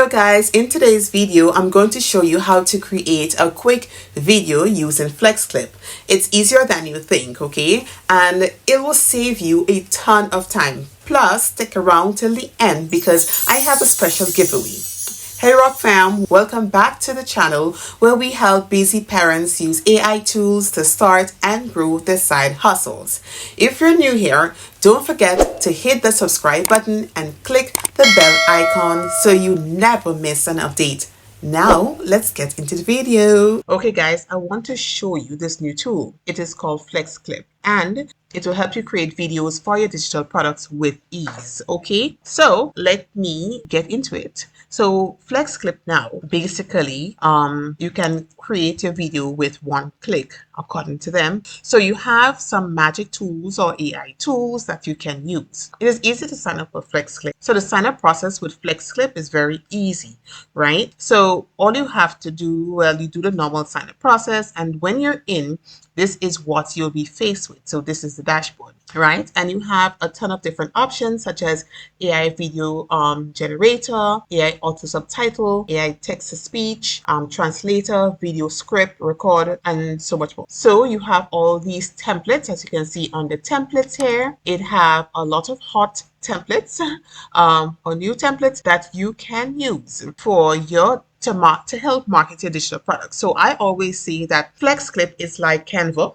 Hello guys, in today's video I'm going to show you how to create a quick video using FlexClip. It's easier than you think, okay? And it will save you a ton of time. Plus, stick around till the end because I have a special giveaway. Hey Rock fam, welcome back to the channel where we help busy parents use AI tools to start and grow their side hustles. If you're new here, don't forget to hit the subscribe button and click the bell icon so you never miss an update. Now, let's get into the video. Okay guys, I want to show you this new tool. It is called FlexClip and it will help you create videos for your digital products with ease. Okay, so let me get into it. So FlexClip now, basically, you can create your video with one click according to them. So you have some magic tools or AI tools that you can use. It is easy to sign up for FlexClip. So the sign up process with FlexClip is very easy, right? So all you have to do, well, you do the normal sign up process, and when you're in, this is what you'll be faced with. So this is the dashboard, right? And you have a ton of different options such as AI video generator, AI auto subtitle, AI text to speech, translator, video script, record, and so much more. So you have all these templates, as you can see on the templates here. It have a lot of hot templates or new templates that you can use for your to help market your digital products. So I always say that FlexClip is like Canva,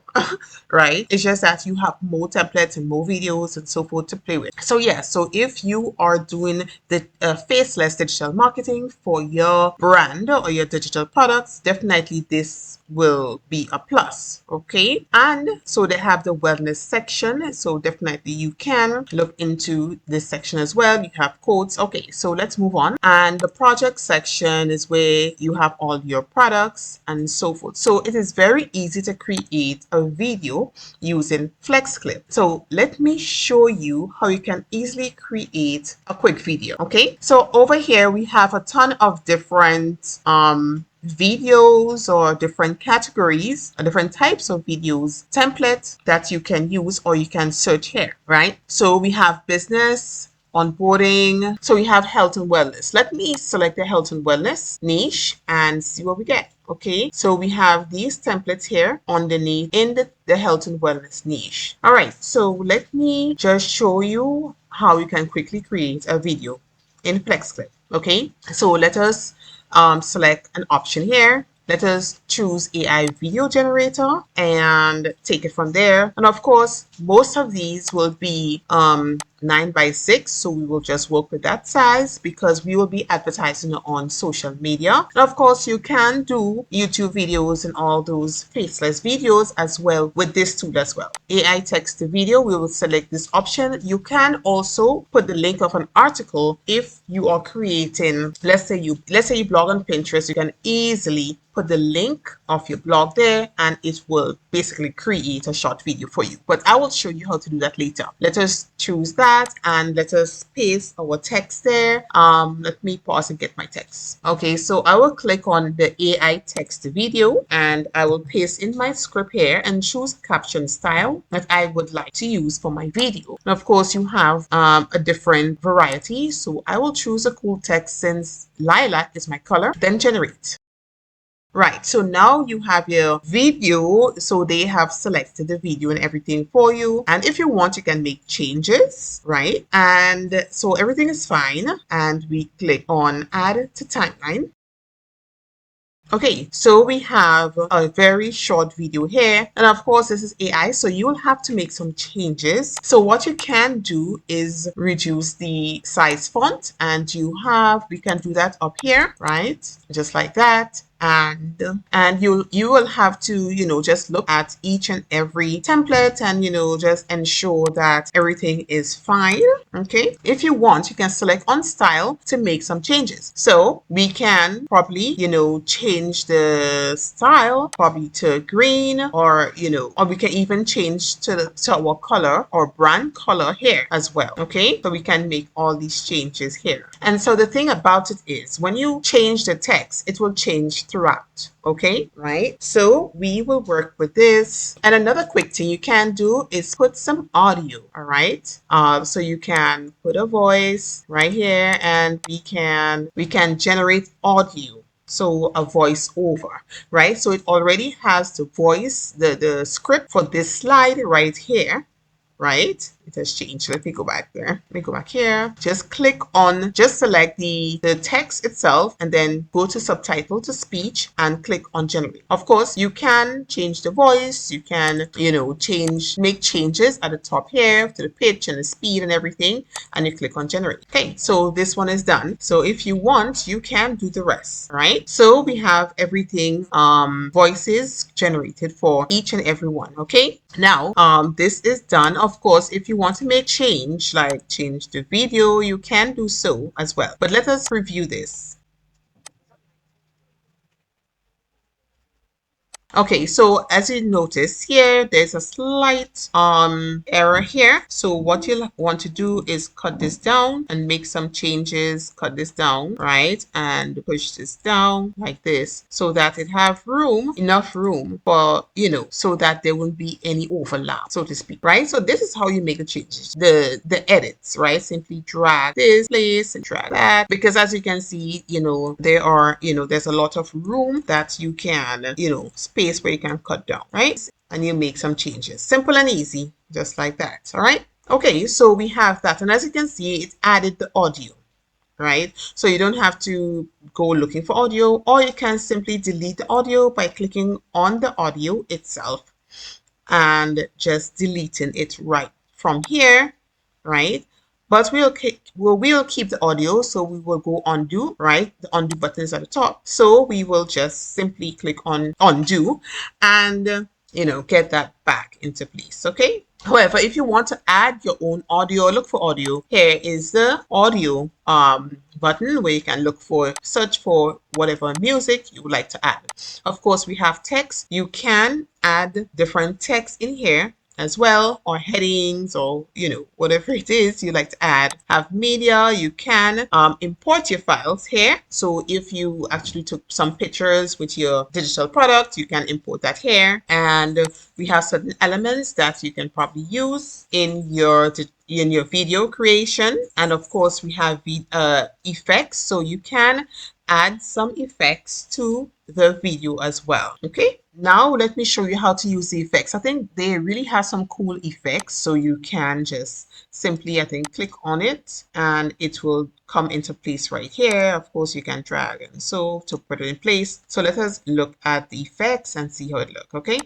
right? It's just that you have more templates and more videos and so forth to play with. So yeah, so if you are doing the faceless digital marketing for your brand or your digital products, definitely this will be a plus. Okay, and so they have the wellness section, so definitely you can look into this section as well. You have quotes. Okay, so let's move on. And the project section is where you have all your products and so forth. So it is very easy to create a video using FlexClip. So let me show you how you can easily create a quick video. Okay, so over here we have a ton of different videos or different categories or different types of videos templates that you can use or you can search here, right? So we have business, onboarding, so we have health and wellness. Let me select the health and wellness niche and see what we get. Okay, so we have these templates here underneath in the health and wellness niche. All right, so let me just show you how you can quickly create a video in FlexClip. Okay, so let us select an option here. Let us choose AI video generator and take it from there. And of course, most of these will be 9:6, so we will just work with that size because we will be advertising on social media. And of course, you can do YouTube videos and all those faceless videos as well with this tool as well. AI text to video, we will select this option. You can also put the link of an article if you are creating, let's say you blog on Pinterest. You can easily put the link of your blog there and it will basically create a short video for you. But I will show you how to do that later. Let us choose that and let us paste our text there. Let me pause and get my text. Okay, so I will click on the AI text to video and I will paste in my script here and choose caption style that I would like to use for my video. And of course, you have a different variety. So I will choose a cool text since lilac is my color, then generate. Right, so now you have your video, so they have selected the video and everything for you. And if you want, you can make changes, right? And so everything is fine. And we click on add to timeline. Okay, so we have a very short video here. And of course, this is AI, so you will have to make some changes. So what you can do is reduce the size font and we can do that up here, right? Just like that. And you will have to just look at each and every template and just ensure that everything is fine. Okay, if you want, you can select on style to make some changes. So we can probably change the style probably to green, or we can even change to our color or brand color here as well. Okay, so we can make all these changes here. And so the thing about it is when you change the text, it will change throughout. Okay, right? So we will work with this. And another quick thing you can do is put some audio. All right. So you can put a voice right here, and we can generate audio. So a voice over, right? So it already has the voice, the script for this slide right here, right? It has changed. Let me go back there. Let me go back here. Just click on, just select the text itself and then go to subtitle to speech and click on generate. Of course, you can change the voice. You can, make changes at the top here to the pitch and the speed and everything. And you click on generate. Okay, so this one is done. So if you want, you can do the rest, right? So we have everything, voices generated for each and every one. Okay, now this is done. Of course, if you want to make change, like change the video, you can do so as well. But let us review this. Okay, so as you notice here, there's a slight error here. So what you'll want to do is cut this down and make some changes. Cut this down, right? And push this down like this so that it have room, enough room for, so that there won't be any overlap, so to speak, right? So this is how you make the changes, the edits, right? Simply drag this place and drag that, because as you can see, there are, there's a lot of room that you can, space where you can cut down, right? And you make some changes. Simple and easy, just like that. All right. Okay, so we have that. And as you can see, it added the audio, right? So you don't have to go looking for audio, or you can simply delete the audio by clicking on the audio itself and just deleting it right from here, right? But we'll keep the audio, so we will go undo, right? The undo button is at the top. So we will just simply click on undo and, get that back into place, okay? However, if you want to add your own audio, look for audio. Here is the audio button where you can search for whatever music you would like to add. Of course, we have text. You can add different text in here as well, or headings, or whatever it is you like to add. Have media. You can import your files here. So if you actually took some pictures with your digital product, you can import that here. And we have certain elements that you can probably use in your video creation. And of course, we have effects, so you can add some effects to the video as well. Okay, now let me show you how to use the effects. I think they really have some cool effects, so you can just simply, I think, click on it and it will come into place right here. Of course, you can drag and so to put it in place. So let us look at the effects and see how it looks. Okay,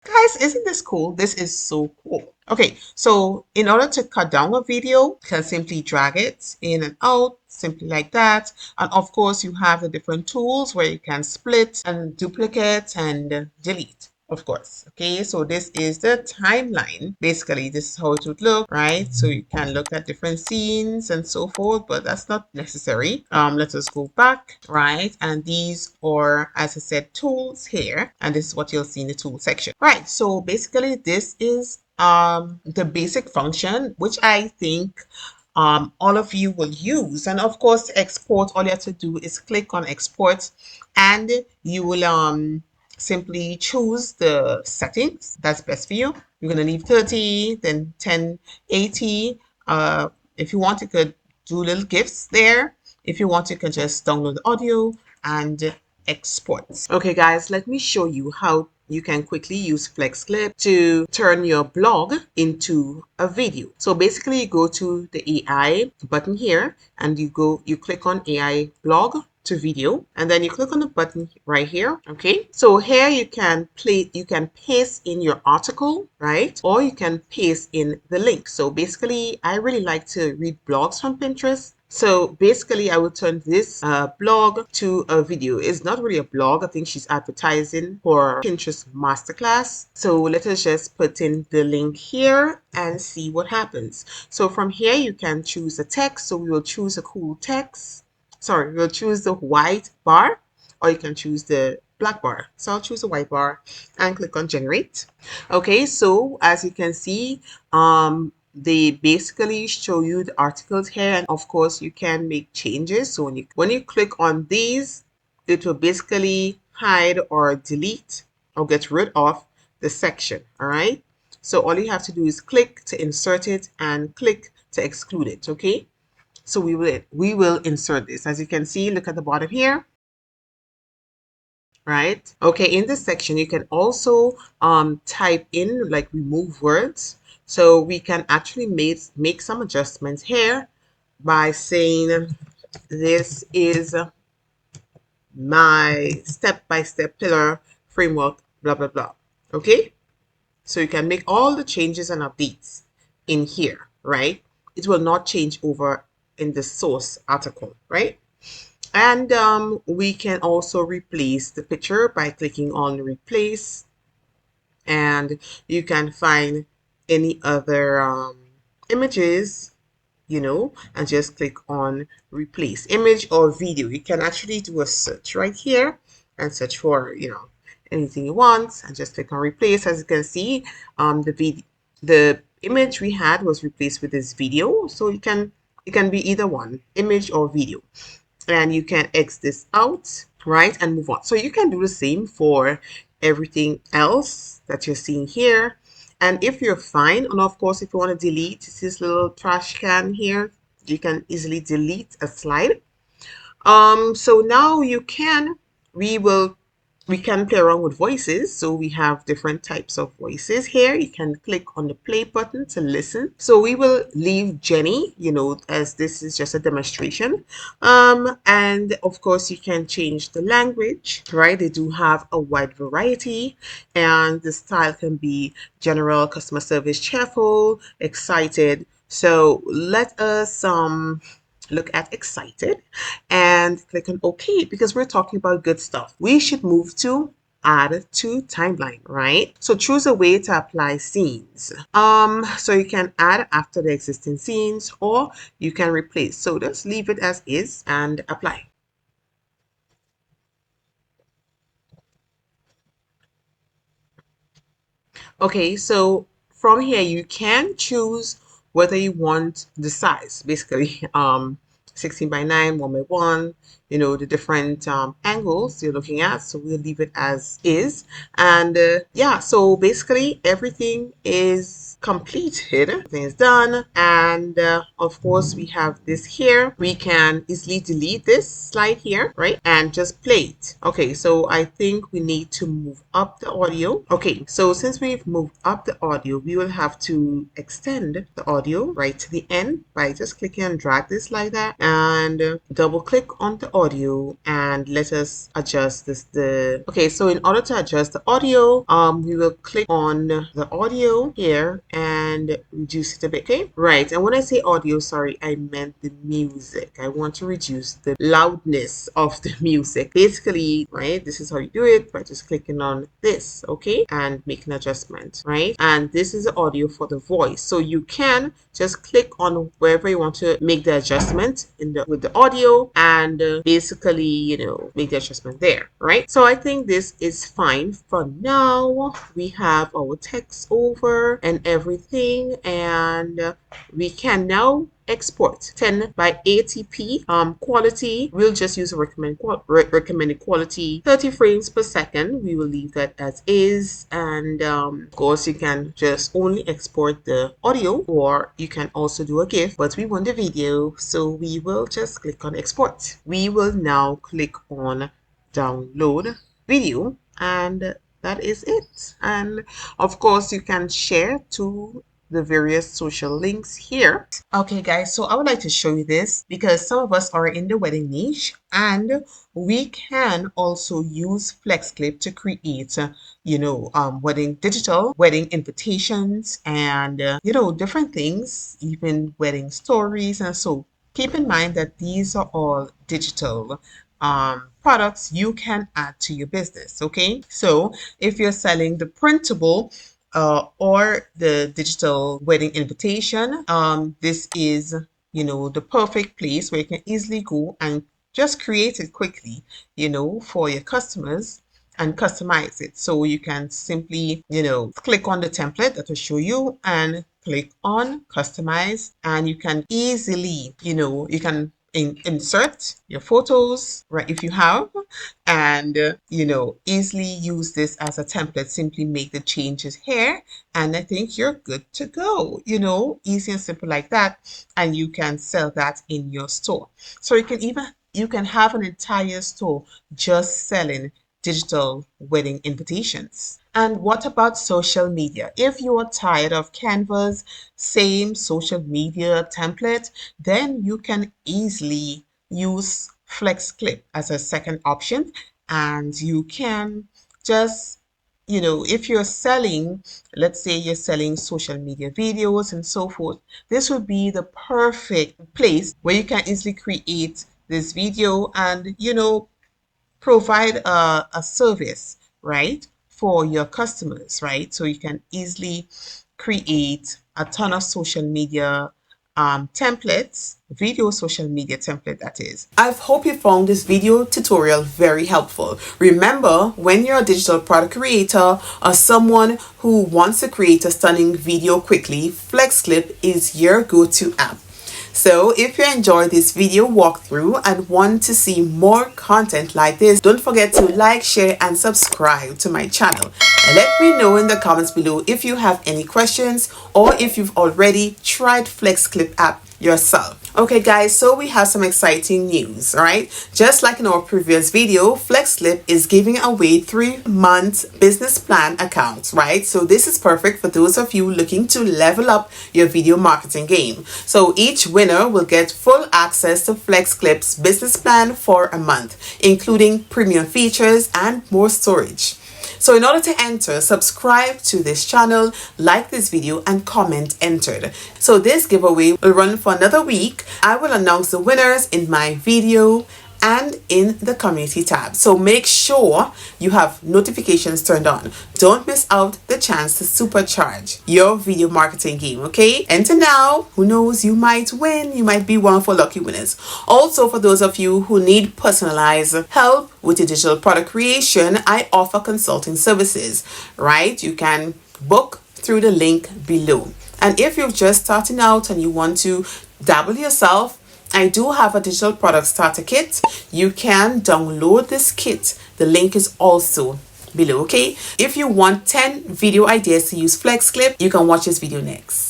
guys, isn't this cool? This is so cool. Okay, so in order to cut down a video, you can simply drag it in and out, simply like that. And of course, you have the different tools where you can split and duplicate and delete. Of course. Okay, so this is the timeline. Basically, this is how it would look, right? So you can look at different scenes and so forth, but that's not necessary. Let us go back, right? And these are, as I said, tools here, and this is what you'll see in the tool section. Right, so basically this is the basic function, which I think all of you will use. And of course, to export, all you have to do is click on export, and you will simply choose the settings that's best for you. You're going to leave 30, then 1080. If you want, you could do little GIFs there. If you want, you can just download the audio and export. Okay, guys, let me show you how you can quickly use FlexClip to turn your blog into a video. So basically, you go to the AI button here, and you click on AI blog to video, and then you click on the button right here. Okay, so here you can paste in your article, right? Or you can paste in the link. So basically, I really like to read blogs from Pinterest. So basically, I will turn this blog to a video. It's not really a blog. I think she's advertising for Pinterest Masterclass. So let us just put in the link here and see what happens. So from here, you can choose a text. So we will choose a cool text. Sorry, we'll choose the white bar, or you can choose the black bar. So I'll choose the white bar and click on generate. Okay, so as you can see, they basically show you the articles here, and of course you can make changes. So when you click on these it will basically hide or delete or get rid of the section. All right. So all you have to do is click to insert it and click to exclude it. Okay. So we will insert this. As you can see, look at the bottom here. Right. Okay. In this section, you can also type in like remove words. So we can actually make some adjustments here by saying this is my step-by-step pillar framework, blah, blah, blah. Okay? So you can make all the changes and updates in here, right? It will not change over in the source article, right? And we can also replace the picture by clicking on replace, and you can find any other images, and just click on replace image or video. You can actually do a search right here and search for, anything you want, and just click on replace. As you can see, the image we had was replaced with this video. So it can be either one, image or video. And you can X this out, right, and move on. So you can do the same for everything else that you're seeing here. And if you're fine, and of course, if you want to delete this little trash can here, you can easily delete a slide. So now we can play around with voices. So we have different types of voices here. You can click on the play button to listen. So we will leave Jenny, as this is just a demonstration. And of course you can change the language, right? They do have a wide variety, and the style can be general, customer service, cheerful, excited. So let us look at excited and click on OK, because we're talking about good stuff. We should move to add to timeline, right? So choose a way to apply scenes. So you can add after the existing scenes, or you can replace. So just leave it as is and apply. Okay, so from here you can choose whether you want the size, basically 16 by 9, 1 by 1, the different angles you're looking at. So we'll leave it as is. And yeah, so basically everything is completed, everything is done. And of course we have this here. We can easily delete this slide here, right, and just play it. Okay, so I think we need to move up the audio. Okay, so since we've moved up the audio, we will have to extend the audio right to the end by just clicking and drag this like that, and double click on the audio, and let us adjust this. Okay, so in order to adjust the audio, we will click on the audio here and reduce it a bit. Okay, right. And when I say audio, sorry, I meant the music. I want to reduce the loudness of the music. Basically, right, this is how you do it by just clicking on this, okay, and make an adjustment, right? And this is the audio for the voice. So you can just click on wherever you want to make the adjustment with the audio, and basically, make the adjustment there, right? So I think this is fine for now. We have our text over and everything, and we can now export 10 by 80p quality. We'll just use a recommended quality 30 frames per second. We will leave that as is, and of course you can just only export the audio, or you can also do a GIF, but we want the video, so we will just click on export. We will now click on download video, and that is it. And of course you can share to the various social links here. Okay guys, so I would like to show you this because some of us are in the wedding niche, and we can also use FlexClip to create digital wedding invitations, and different things, even wedding stories. And so keep in mind that these are all digital products you can add to your business. Okay, so if you're selling the printable or the digital wedding invitation, this is the perfect place where you can easily go and just create it quickly for your customers and customize it. So you can simply click on the template that will show you and click on customize, and you can easily you can insert your photos, right, if you have, and easily use this as a template. Simply make the changes here, and I think you're good to go. Easy and simple like that, and you can sell that in your store. So you can have an entire store just selling digital wedding invitations. And what about social media? If you are tired of Canva's same social media template, then you can easily use FlexClip as a second option, and you can just if you're selling, let's say you're selling social media videos and so forth, this would be the perfect place where you can easily create this video and provide a service, right, for your customers, right? So you can easily create a ton of social media templates, video social media template, that is. I hope you found this video tutorial very helpful. Remember, when you're a digital product creator or someone who wants to create a stunning video quickly, FlexClip is your go-to app. So if you enjoyed this video walkthrough and want to see more content like this, don't forget to like, share, and subscribe to my channel. And let me know in the comments below if you have any questions or if you've already tried FlexClip app yourself. Okay guys, so we have some exciting news, right? Just like in our previous video, FlexClip is giving away 3-month business plan accounts, right? So this is perfect for those of you looking to level up your video marketing game. So each winner will get full access to FlexClip's business plan for a month, including premium features and more storage. So in order to enter, subscribe to this channel, like this video, and comment entered. So this giveaway will run for another week. I will announce the winners in my video and in the community tab. So make sure you have notifications turned on. Don't miss out the chance to supercharge your video marketing game, okay? Enter now. Who knows, you might win. You might be one of our lucky winners. Also, for those of you who need personalized help with your digital product creation, I offer consulting services, right? You can book through the link below. And if you're just starting out and you want to dabble yourself, I do have a digital product starter kit. You can download this kit. The link is also below, okay? If you want 10 video ideas to use FlexClip, you can watch this video next.